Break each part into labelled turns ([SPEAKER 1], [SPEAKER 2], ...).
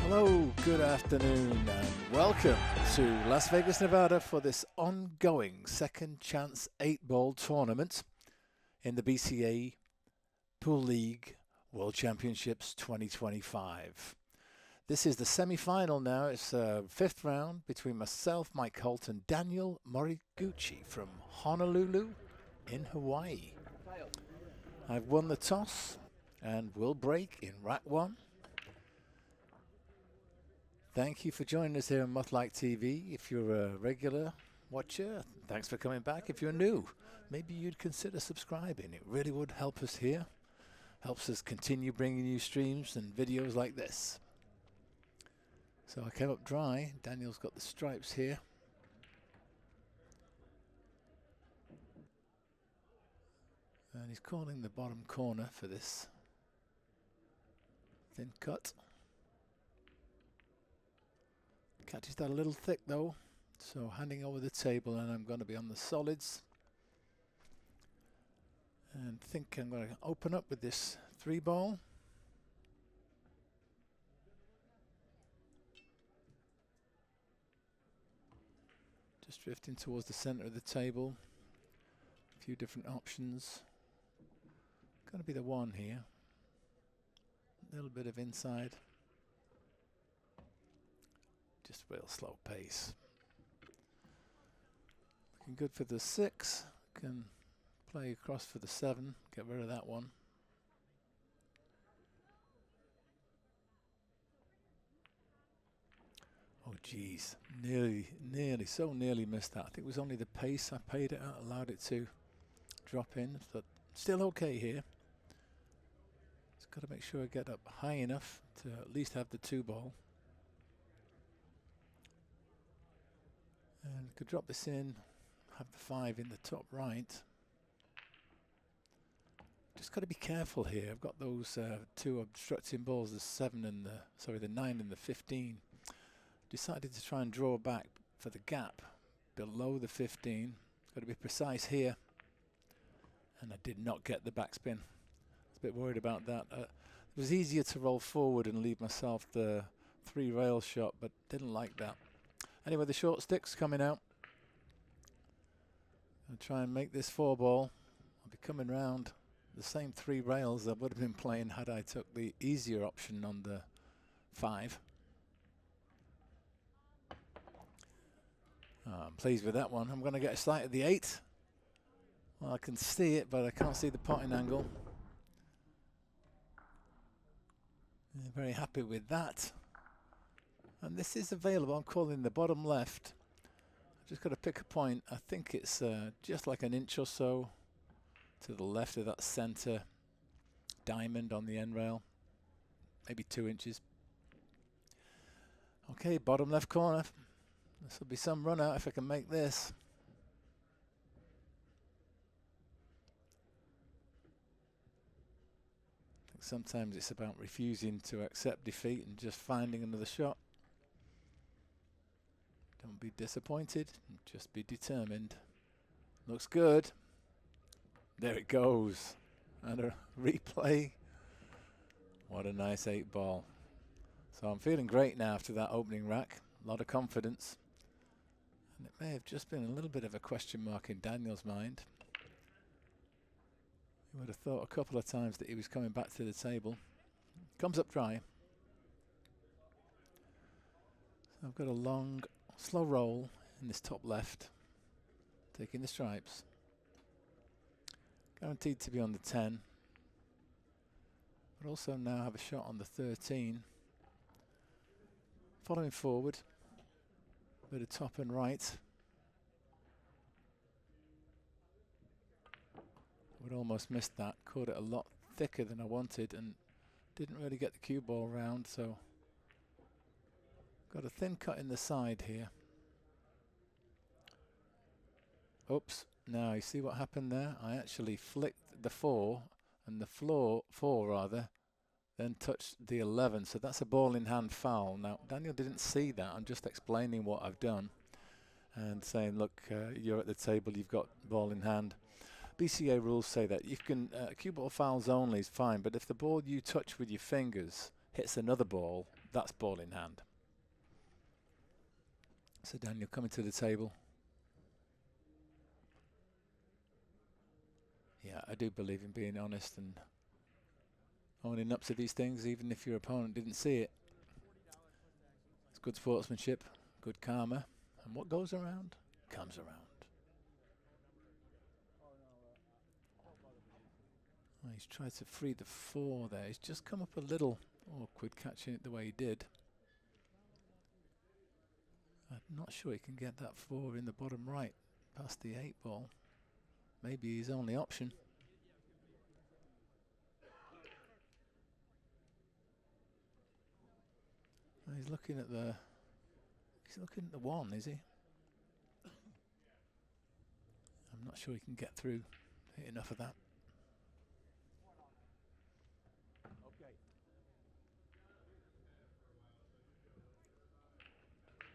[SPEAKER 1] Hello, good afternoon, and welcome to Las Vegas, Nevada for this ongoing Second Chance 8-Ball tournament in the BCA Pool League World Championships 2025. This is the semi-final now. It's the fifth round between myself, Mike Holty, and Daniel Moriguchi from Honolulu in Hawaii. I've won the toss and will break in rack one. Thank you for joining us here on Muttlike TV. If you're a regular watcher, thanks for coming back. If you're new, maybe you'd consider subscribing. It really would help us here. Helps us continue bringing you streams and videos like this. So I came up dry. Daniel's got the stripes here. And he's calling the bottom corner for this thin cut. Catches that a little thick though, so handing over the table, and I'm going to be on the solids. And think I'm going to open up with this 3-ball. Just drifting towards the center of the table. A few different options. Going to be the one here. A little bit of inside. Just real slow pace. Looking good for the 6. Can play across for the 7. Get rid of that one. Oh geez, so nearly missed that. I think it was only the pace I paid it out, allowed it to drop in, but still okay here. Just got to make sure I get up high enough to at least have the 2-ball. And could drop this in, have the 5 in the top right. Just got to be careful here. I've got those 2 obstructing balls, the 7 and the 9 and the 15. Decided to try and draw back for the gap below the 15. Got to be precise here. And I did not get the backspin. I was a bit worried about that. It was easier to roll forward and leave myself the 3-rail shot, but didn't like that. Anyway, the short stick's coming out. I'll try and make this 4-ball. I'll be coming round the same 3 rails I would have been playing had I took the easier option on the 5. I'm pleased with that one. I'm going to get a slight at the 8. Well, I can see it, but I can't see the potting angle. Yeah, very happy with that. And this is available. I'm calling the bottom left. I've just got to pick a point. I think it's just like an inch or so to the left of that center diamond on the end rail. Maybe 2 inches. Okay, bottom left corner. This will be some run out if I can make this. I think sometimes it's about refusing to accept defeat and just finding another shot. Don't be disappointed, just be determined. Looks good. There it goes. And a replay. What a nice 8-ball. So I'm feeling great now after that opening rack. A lot of confidence. And it may have just been a little bit of a question mark in Daniel's mind. He would have thought a couple of times that he was coming back to the table. Comes up dry. So I've got a long, slow roll in this top left. Taking the stripes. Guaranteed to be on the 10. But also now have a shot on the 13. Following forward. Bit of top and right. Would almost missed that. Caught it a lot thicker than I wanted and didn't really get the cue ball round, so got a thin cut in the side here. Oops. Now you see what happened there? I actually flicked the 4 and the floor 4 rather, then touched the 11. So that's a ball in hand foul. Now Daniel didn't see that. I'm just explaining what I've done and saying, look, you're at the table, you've got ball in hand. BCA rules say that you can cue ball fouls only is fine, but if the ball you touch with your fingers hits another ball, that's ball in hand. So Daniel coming to the table. Yeah, I do believe in being honest and owning up to these things, even if your opponent didn't see it. It's good sportsmanship, good karma, and what goes around comes around. Well, he's tried to free the 4 there. He's just come up a little awkward catching it the way he did. I'm not sure he can get that 4 in the bottom right past the 8 ball. Maybe his only option. He's looking at the 1, is he? I'm not sure he can get through. Hit enough of that.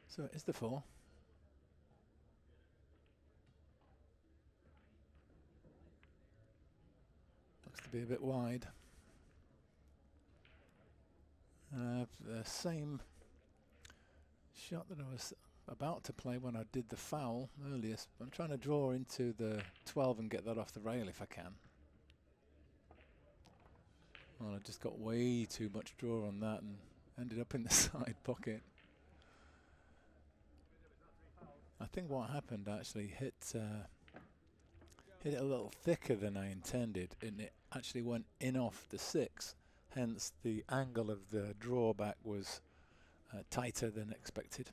[SPEAKER 1] So it is the 4. Looks to be a bit wide. The same shot that I was about to play when I did the foul earlier. I'm trying to draw into the 12 and get that off the rail if I can. Well, I just got way too much draw on that and ended up in the side pocket. I think what happened actually hit it a little thicker than I intended, and it actually went in off the 6. Hence, the angle of the drawback was tighter than expected.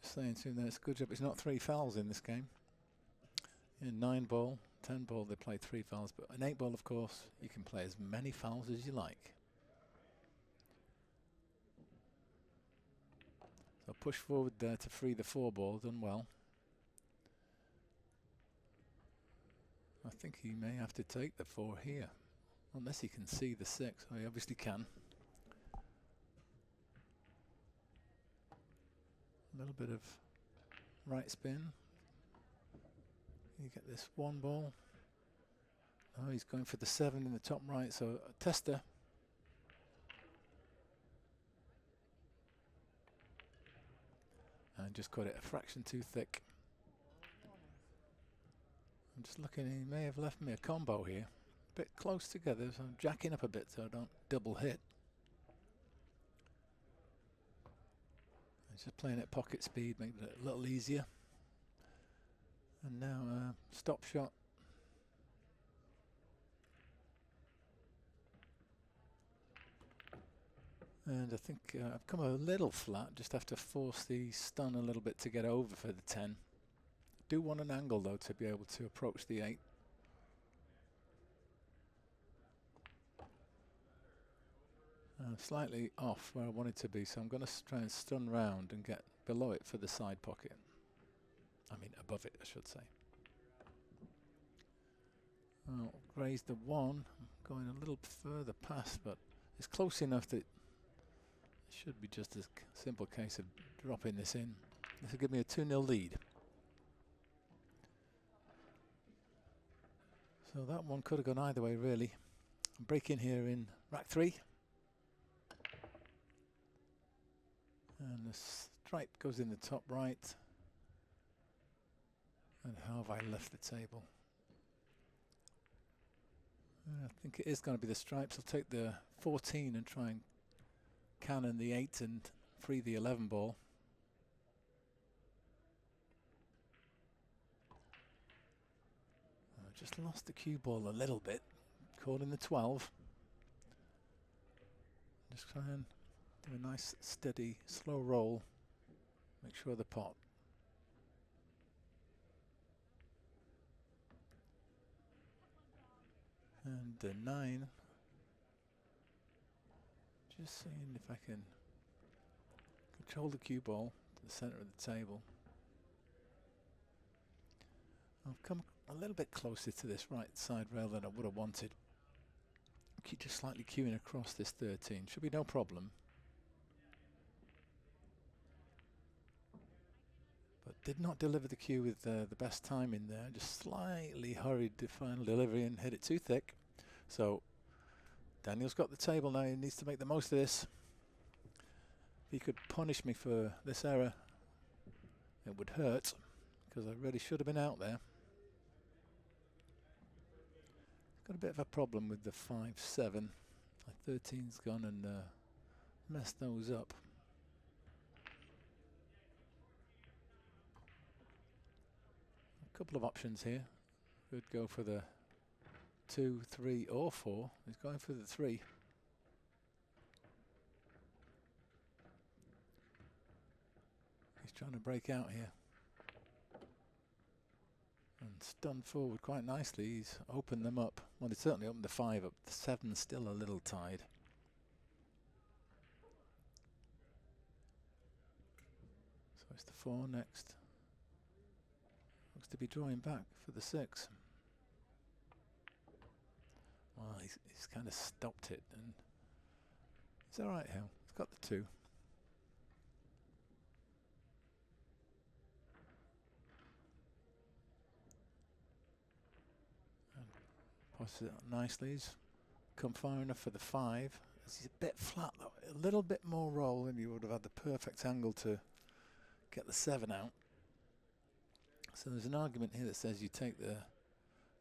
[SPEAKER 1] Just saying to him that it's a good job it's not 3 fouls in this game. In 9 ball, 10 ball, they play 3 fouls, but in 8 ball, of course, you can play as many fouls as you like. So push forward there to free the 4 ball, done well. I think he may have to take the 4 here, unless he can see the 6. Oh, he obviously can. A little bit of right spin. You get this 1 ball. Oh, he's going for the 7 in the top right, so a tester. And just got it a fraction too thick. I'm just looking, he may have left me a combo here. A bit close together, so I'm jacking up a bit so I don't double hit. I'm just playing at pocket speed, making it a little easier. And now stop shot. And I think I've come a little flat, just have to force the stun a little bit to get over for the 10. Do want an angle though to be able to approach the 8. Slightly off where I wanted to be, so I'm going to try and stun round and get below it for the side pocket. I mean above it, I should say. I'll raise the 1, going a little further past, but it's close enough that it should be just a simple case of dropping this in. This will give me a 2-0 lead. So that one could have gone either way, really. Break in here in rack 3. And the stripe goes in the top right. And how have I left the table? I think it is going to be the stripes. I'll take the 14 and try and cannon the 8 and free the 11 ball. I just lost the cue ball a little bit. Caught in the 12. Just try and do a nice, steady, slow roll. Make sure the pot. And the 9. Just seeing if I can control the cue ball to the center of the table. I've come a little bit closer to this right side rail than I would have wanted. Keep just slightly cueing across this 13. Should be no problem. But did not deliver the cue with the best time in there. Just slightly hurried the final delivery and hit it too thick. So Daniel's got the table now. He needs to make the most of this. If he could punish me for this error, it would hurt, because I really should have been out there. Got a bit of a problem with the 5-7. My 13's gone and messed those up. A couple of options here. Could go for the 2, 3 or 4. He's going for the 3. He's trying to break out here. And stunned forward quite nicely. He's opened them up. Well, he's certainly opened the 5 up. The 7's still a little tied. So it's the 4 next. Looks to be drawing back for the 6. Well, he's kind of stopped it, and it's all right, Hill. He's got the 2. And passes it nicely. He's come far enough for the 5. He's a bit flat, though. A little bit more roll, and you would have had the perfect angle to get the 7 out. So there's an argument here that says you take the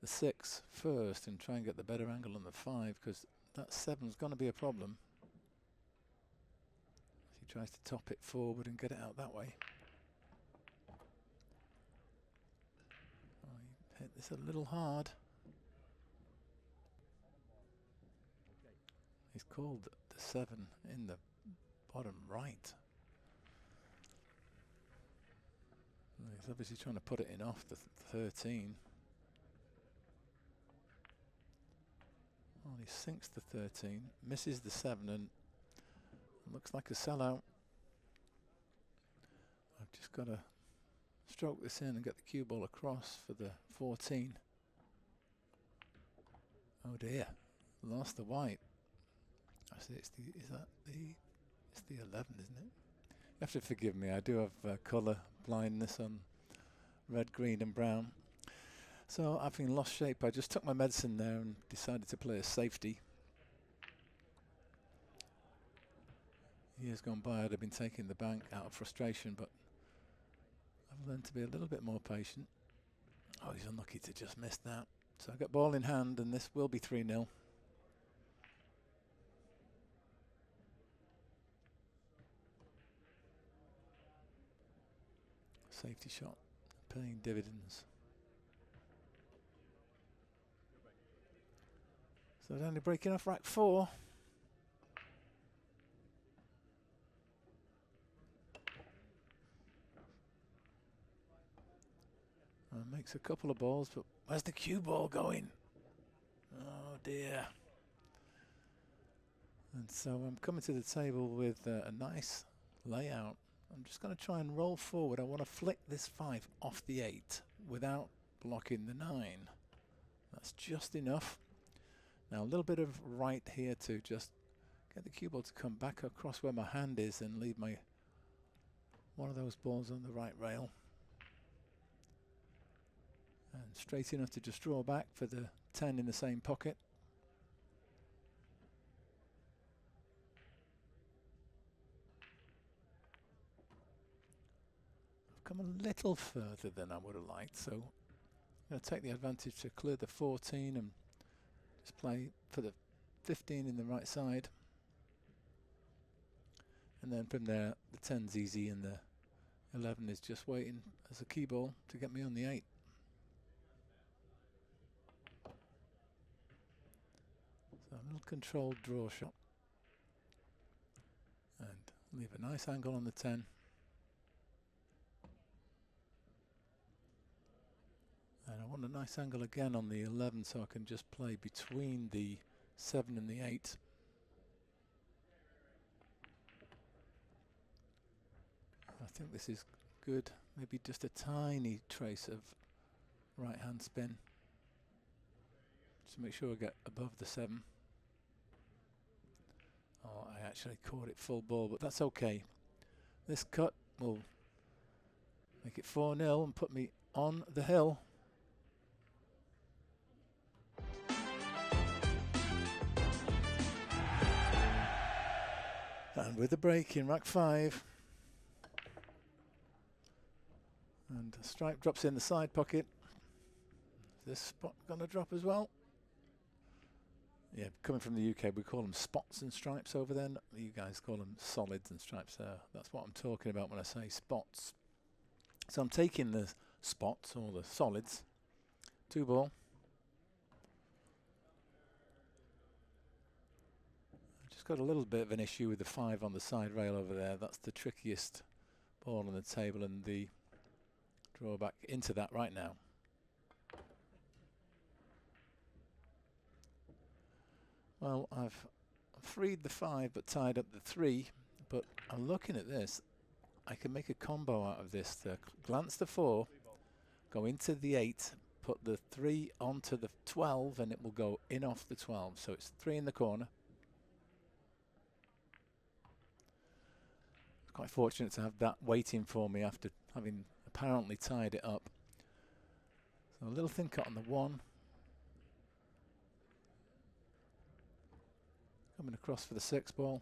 [SPEAKER 1] 6 first and try and get the better angle on the 5, because that 7's going to be a problem. He tries to top it forward and get it out that way. Oh, he hit this a little hard. He's called the 7 in the bottom right. He's obviously trying to put it in off the 13. Well, he sinks the 13, misses the 7, and looks like a sellout. I've just got to stroke this in and get the cue ball across for the 14. Oh dear, lost the white. I see, it's the 11, isn't it? You have to forgive me, I do have colour blindness on red, green and brown. So having lost shape, I just took my medicine there and decided to play a safety. Years gone by, I'd have been taking the bank out of frustration, but I've learned to be a little bit more patient. Oh, he's unlucky to just miss that. So I got ball in hand, and this will be 3-0. Safety shot, paying dividends. So only breaking off rack 4. Makes a couple of balls, but where's the cue ball going? Oh dear. And so I'm coming to the table with a nice layout. I'm just going to try and roll forward. I want to flick this 5 off the 8 without blocking the 9. That's just enough. Now a little bit of right here to just get the cue ball to come back across where my hand is and leave my one of those balls on the right rail. And straight enough to just draw back for the 10 in the same pocket. I've come a little further than I would have liked, so I'm going to take the advantage to clear the 14 and just play for the 15 in the right side. And then from there, the 10's easy and the 11 is just waiting as a key ball to get me on the 8. So a little controlled draw shot. And leave a nice angle on the 10. And I want a nice angle again on the 11 so I can just play between the 7 and the 8. I think this is good. Maybe just a tiny trace of right hand spin. Just to make sure I get above the 7. Oh, I actually caught it full ball, but that's okay. This cut will make it 4-0 and put me on the hill. with the break in rack 5. And a stripe drops in the side pocket. Is this spot going to drop as well? Yeah, coming from the UK, we call them spots and stripes over there. You guys call them solids and stripes there. That's what I'm talking about when I say spots. So I'm taking the spots, or the solids, 2 ball. I've just got a little bit of an issue with the 5 on the side rail over there. That's the trickiest ball on the table, and the drawback into that right now. Well, I've freed the 5 but tied up the 3, but I'm looking at this. I can make a combo out of this to glance the 4, go into the 8, put the 3 onto the 12, and it will go in off the 12. So it's 3 in the corner. Quite fortunate to have that waiting for me after having apparently tied it up. So a little thin cut on the 1. Coming across for the 6 ball.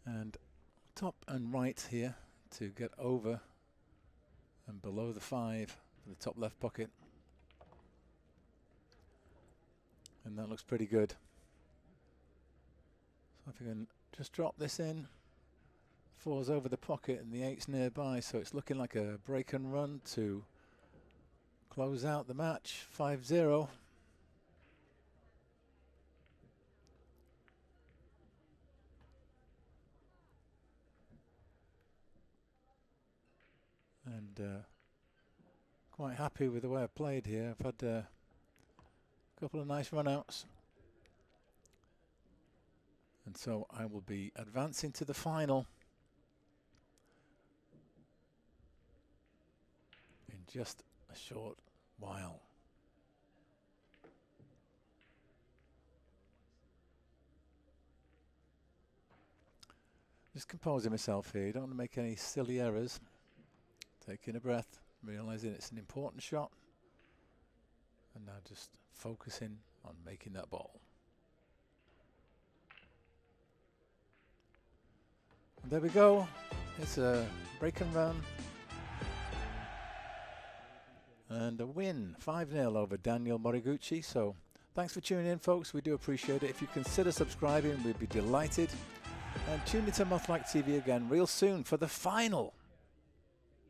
[SPEAKER 1] And top and right here to get over and below the 5 for the top left pocket. And that looks pretty good. So if you can just drop this in, 4's over the pocket and the 8's nearby, so it's looking like a break and run to close out the match, 5-0. And quite happy with the way I played here. I've had a couple of nice run-outs. And so I will be advancing to the final in just a short while. Just composing myself here. You don't want to make any silly errors. Taking a breath, realizing it's an important shot, and now just focusing on making that ball. And there we go. It's a break and run and a win, 5-0 over Daniel Moriguchi. So thanks for tuning in, folks. We do appreciate it. If you consider subscribing, we'd be delighted. And tune into Moth Like TV again real soon for the final.